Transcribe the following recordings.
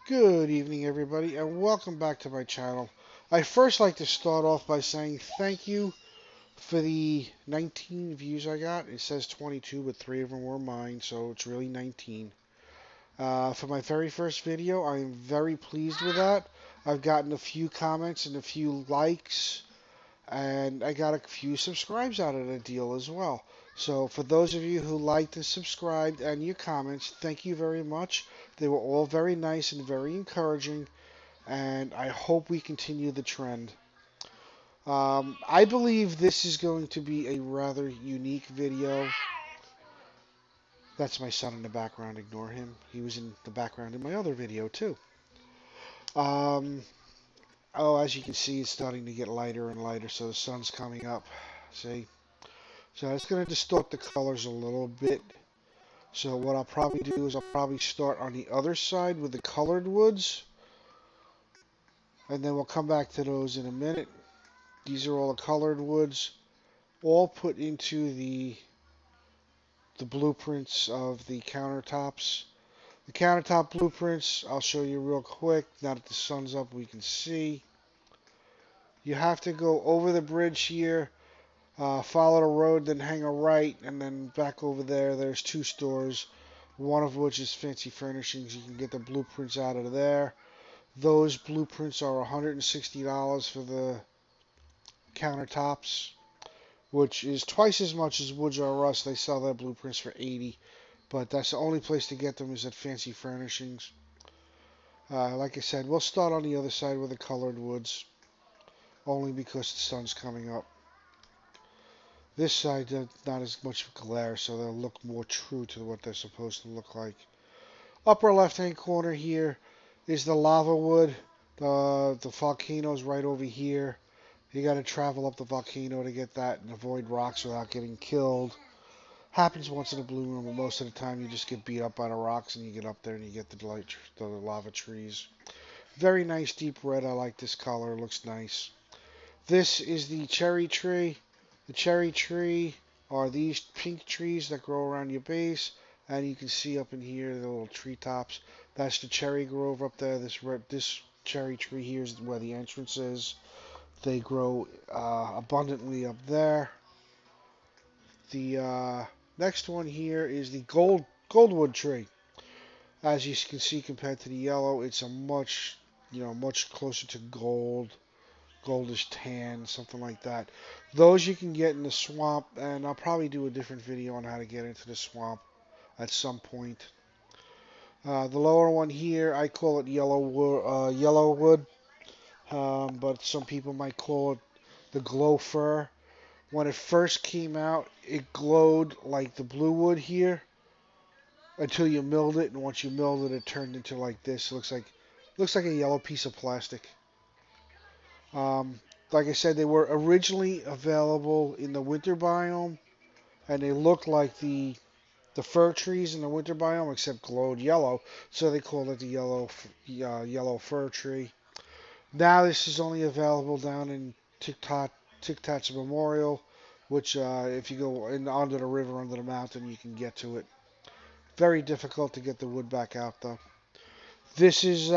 Good evening, everybody, and welcome back to my channel. I first like to start off by saying thank you for the 19 views I got. It says 22, but 3 of them were mine, so it's really 19. For my very first video, I am very pleased with that. I've gotten a few comments and a few likes, and I got a few subscribes out of the deal as well. So for those of you who liked and subscribed and your comments, thank you very much. They were all very nice and very encouraging, and I hope we continue the trend. I believe this is going to be a rather unique video. That's my son in the background, ignore him. He was in the background in my other video too. Um, oh, as you can see, it's starting to get lighter and lighter, so the sun's coming up. See? So it's going to distort the colors a little bit. So what I'll probably do is I'll probably start on the other side with the colored woods. And then we'll come back to those in a minute. These are all the colored woods, all put into the blueprints of the countertops. The countertop blueprints, I'll show you real quick. Now that the sun's up, we can see. You have to go over the bridge here, follow the road, then hang a right, and then back over there, there's two stores, one of which is Fancy Furnishings. You can get the blueprints out of there. Those blueprints are $160 for the countertops, which is twice as much as Woods R Us. They sell their blueprints for $80, but that's the only place to get them is at Fancy Furnishings. Like I said, we'll start on the other side with the colored woods, only because the sun's coming up. This side, not as much glare, so they'll look more true to what they're supposed to look like. Upper left-hand corner here is the lava wood. The volcano's right over here. You got to travel up the volcano to get that and avoid rocks without getting killed. Happens once in a blue moon, but most of the time you just get beat up by the rocks and you get up there and you get the lava trees. Very nice deep red. I like this color. It looks nice. This is the cherry tree. The cherry tree are these pink trees that grow around your base, and you can see up in here the little treetops. That's the cherry grove up there. This cherry tree here is where the entrance is. They grow abundantly up there. The next one here is the goldwood tree. As you can see, compared to the yellow, it's a much closer to gold. Goldish tan, something like that. Those you can get in the swamp, and I'll probably do a different video on how to get into the swamp at some point. The lower one here, I call it yellow wood, but some people might call it the glow fir. When it first came out, it glowed like the blue wood here until you milled it, and once you milled it, it turned into like this. It looks like a yellow piece of plastic. Like I said, they were originally available in the winter biome, and they looked like the fir trees in the winter biome, except glowed yellow, so they called it the yellow fir tree. Now this is only available down in Tiktat's Memorial, which if you go under the river, under the mountain, you can get to it. Very difficult to get the wood back out, though. This is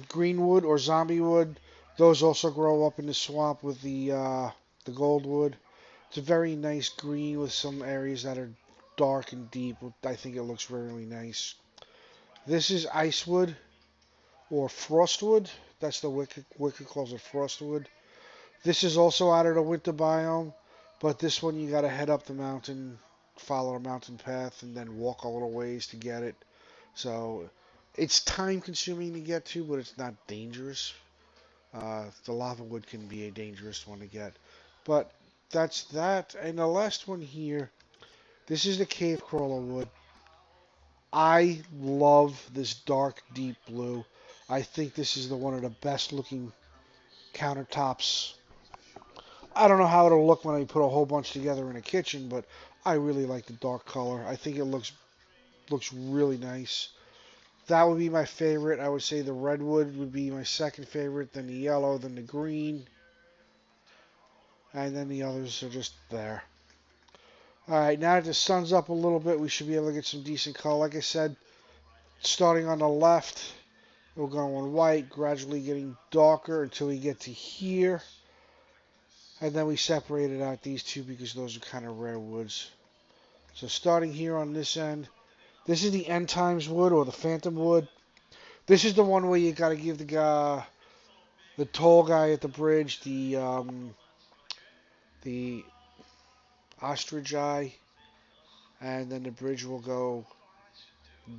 greenwood or zombie wood. Those also grow up in the swamp with the goldwood. It's a very nice green with some areas that are dark and deep. I think it looks really nice. This is icewood or frostwood. That's the Wicca calls it frostwood. This is also out of the winter biome, but this one you got to head up the mountain, follow a mountain path, and then walk a little ways to get it. So it's time consuming to get to, but it's not dangerous. The lava wood can be a dangerous one to get. But that's that. And the last one here, this is the cave crawler wood. I love this dark, deep blue. I think this is one of the best looking countertops. I don't know how it'll look when I put a whole bunch together in a kitchen, but I really like the dark color. I think it looks really nice. That would be my favorite. I would say the redwood would be my second favorite, then the yellow, then the green, and then the others are just there. Alright, now that the sun's up a little bit, we should be able to get some decent color. Like I said, starting on the left, We're going white, gradually getting darker until we get to here. And then we separated out these two because those are kind of rare woods. So starting here on this end, this is the end times wood or the phantom wood. This is the one where you got to give the guy, the tall guy at the bridge, the ostrich eye, and then the bridge will go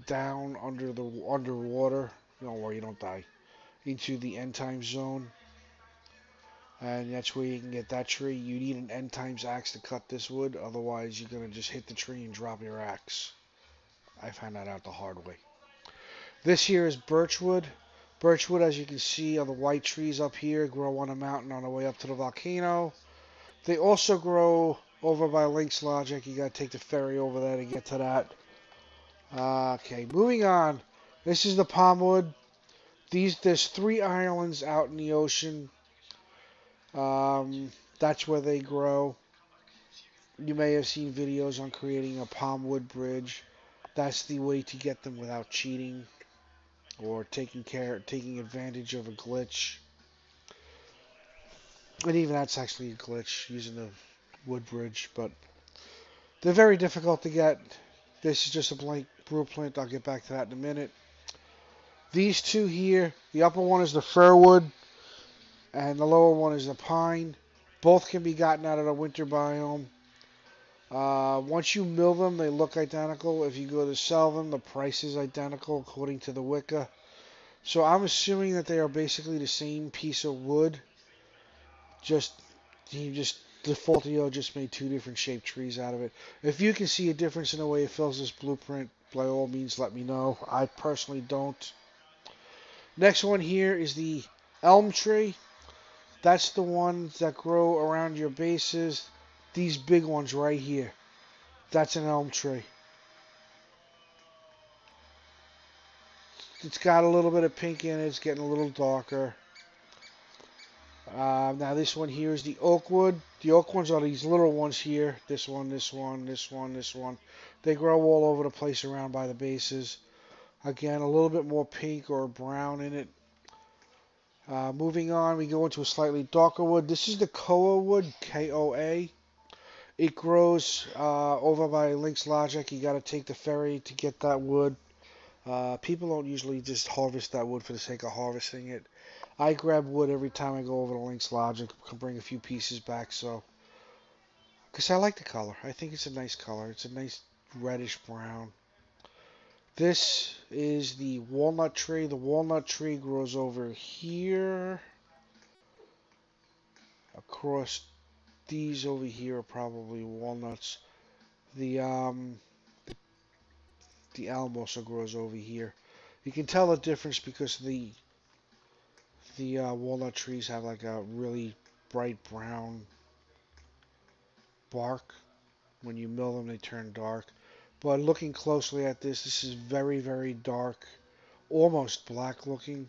down under the underwater. Don't worry, you don't die. Into the end times zone, and that's where you can get that tree. You need an end times axe to cut this wood, otherwise you're gonna just hit the tree and drop your axe. I found that out the hard way. This here is birchwood. Birchwood, as you can see, are the white trees up here, grow on a mountain on the way up to the volcano. They also grow over by Link's Logic. You gotta take the ferry over there to get to that. Okay, moving on. This is the palmwood. There's 3 islands out in the ocean. That's where they grow. You may have seen videos on creating a palmwood bridge. That's the way to get them without cheating or taking advantage of a glitch. And even that's actually a glitch using the wood bridge, but they're very difficult to get. This is just a blank blueprint. I'll get back to that in a minute. These two here, the upper one is the firwood, and the lower one is the pine. Both can be gotten out of the winter biome. Once you mill them, they look identical. If you go to sell them, the price is identical according to the Wicca. So I'm assuming that they are basically the same piece of wood. Just Defaultio just made 2 different shaped trees out of it. If you can see a difference in the way it fills this blueprint, by all means let me know. I personally don't. Next one here is the elm tree. That's the ones that grow around your bases. These big ones right here. That's an elm tree. It's got a little bit of pink in it. It's getting a little darker. Now this one here is the oak wood. The oak ones are these little ones here. This one, this one, this one, this one. They grow all over the place around by the bases. Again, a little bit more pink or brown in it. Moving on, we go into a slightly darker wood. This is the Koa wood, K-O-A. It grows over by Link's Logic. You got to take the ferry to get that wood. People don't usually just harvest that wood for the sake of harvesting it. I grab wood every time I go over to Link's Logic. Can bring a few pieces back, so because I like the color. I think it's a nice color. It's a nice reddish brown. This is the walnut tree. The walnut tree grows over here. Across these over here are probably walnuts. The the elm also grows over here. You can tell the difference because the walnut trees have like a really bright brown bark. When you mill them, they turn dark. But looking closely at this, this is very, very dark, almost black looking.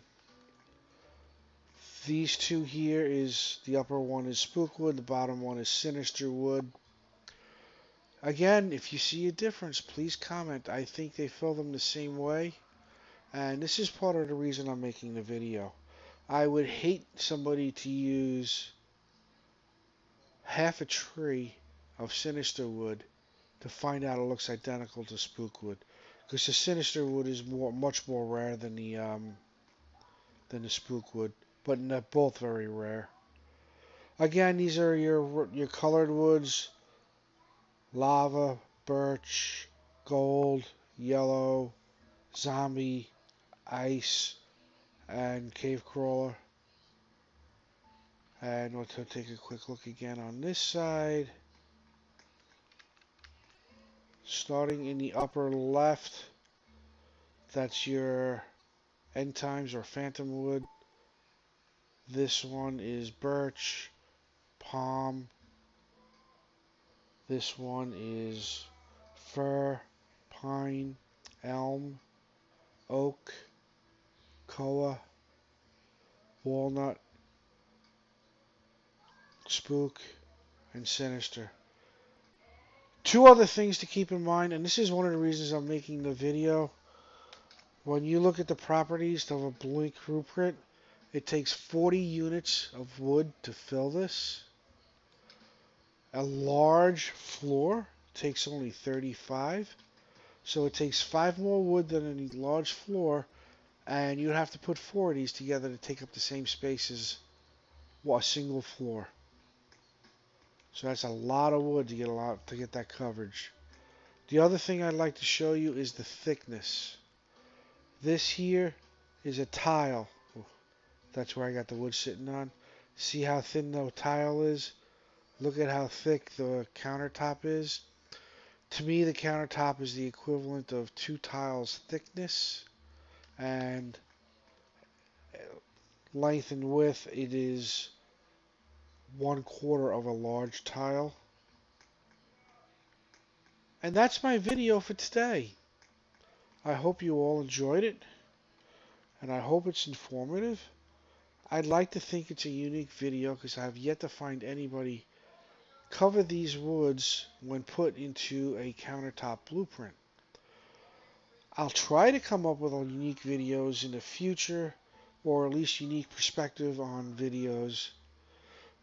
These two here is, the upper one is spookwood, the bottom one is sinister wood. Again, if you see a difference, please comment. I think they fill them the same way. And this is part of the reason I'm making the video. I would hate somebody to use half a tree of sinister wood to find out it looks identical to spookwood, because the sinister wood is much more rare than the spookwood, but they're both very rare. Again, these are your colored woods: lava, birch, gold, yellow, zombie, ice, and cave crawler. And we'll take a quick look again on this side. Starting in the upper left, that's your end times or phantom wood. This one is birch, palm. This one is fir, pine, elm, oak, koa, walnut, spook, and sinister. 2 other things to keep in mind, and this is one of the reasons I'm making the video. When you look at the properties of a blank blueprint, it takes 40 units of wood to fill this. A large floor takes only 35. So it takes 5 more wood than a large floor, and you'd have to put 4 of these together to take up the same space as a single floor. So that's a lot of wood to get that coverage. The other thing I'd like to show you is the thickness. This here is a tile. That's where I got the wood sitting on. See how thin the tile is? Look at how thick the countertop is. To me, the countertop is the equivalent of 2 tiles thickness, and length and width, it is 1/4 of a large tile. And that's my video for today. I hope you all enjoyed it, and I hope it's informative. I'd like to think it's a unique video because I have yet to find anybody cover these woods when put into a countertop blueprint. I'll try to come up with unique videos in the future, or at least unique perspective on videos,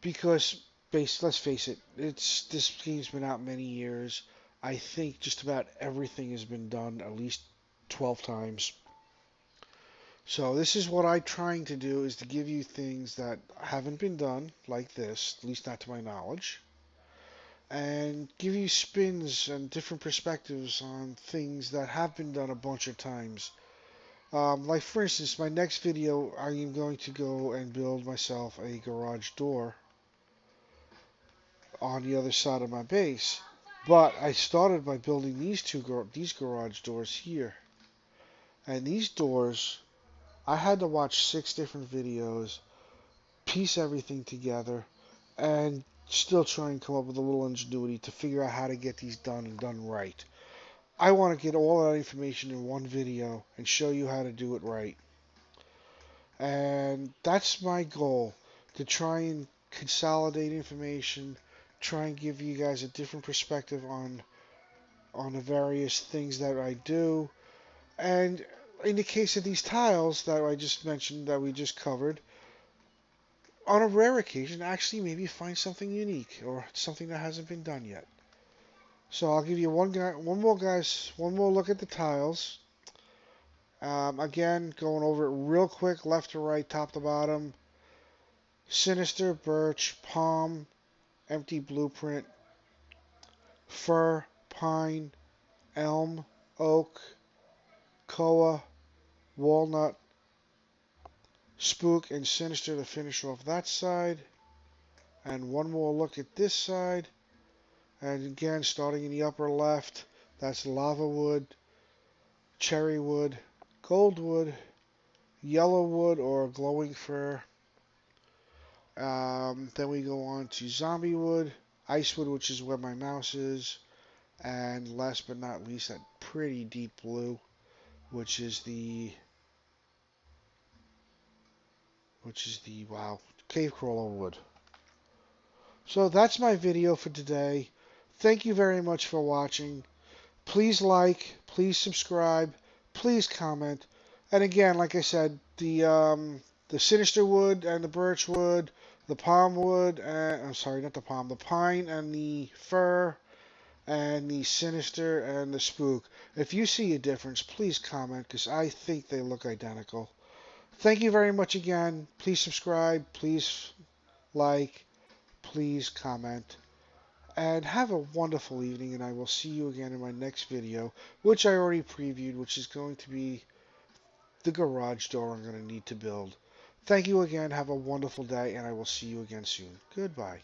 because let's face it, this game's been out many years. I think just about everything has been done at least 12 times. So this is what I'm trying to do, is to give you things that haven't been done like this, at least not to my knowledge, and give you spins and different perspectives on things that have been done a bunch of times. Like for instance, my next video, I am going to go and build myself a garage door on the other side of my base. But I started by building these garage doors here. And these doors, I had to watch 6 different videos, piece everything together, and still try and come up with a little ingenuity to figure out how to get these done and done right. I want to get all that information in one video and show you how to do it right. And that's my goal, to try and consolidate information, try and give you guys a different perspective on the various things that I do. And in the case of these tiles that I just mentioned, that we just covered, on a rare occasion, actually maybe find something unique or something that hasn't been done yet. So I'll give you one more look at the tiles. Again, going over it real quick, left to right, top to bottom. Sinister, birch, palm, empty blueprint, fir, pine, elm, oak, koa, walnut, spook, and sinister to finish off that side. And one more look at this side. And again, starting in the upper left, that's lava wood, cherry wood, gold wood, yellow wood or glowing fir. Then we go on to zombie wood, ice wood, which is where my mouse is, and last but not least, that pretty deep blue, which is the wow, cave crawler wood. So that's my video for today. Thank you very much for watching. Please like, please subscribe, please comment. And again, like I said, the sinister wood and the birch wood, the palm wood, and I'm sorry, not the palm, the pine and the fir, and the sinister and the spook. If you see a difference, please comment, because I think they look identical. Thank you very much again. Please subscribe, please like, please comment. And have a wonderful evening, and I will see you again in my next video, which I already previewed, which is going to be the garage door I'm going to need to build. Thank you again, have a wonderful day, and I will see you again soon. Goodbye.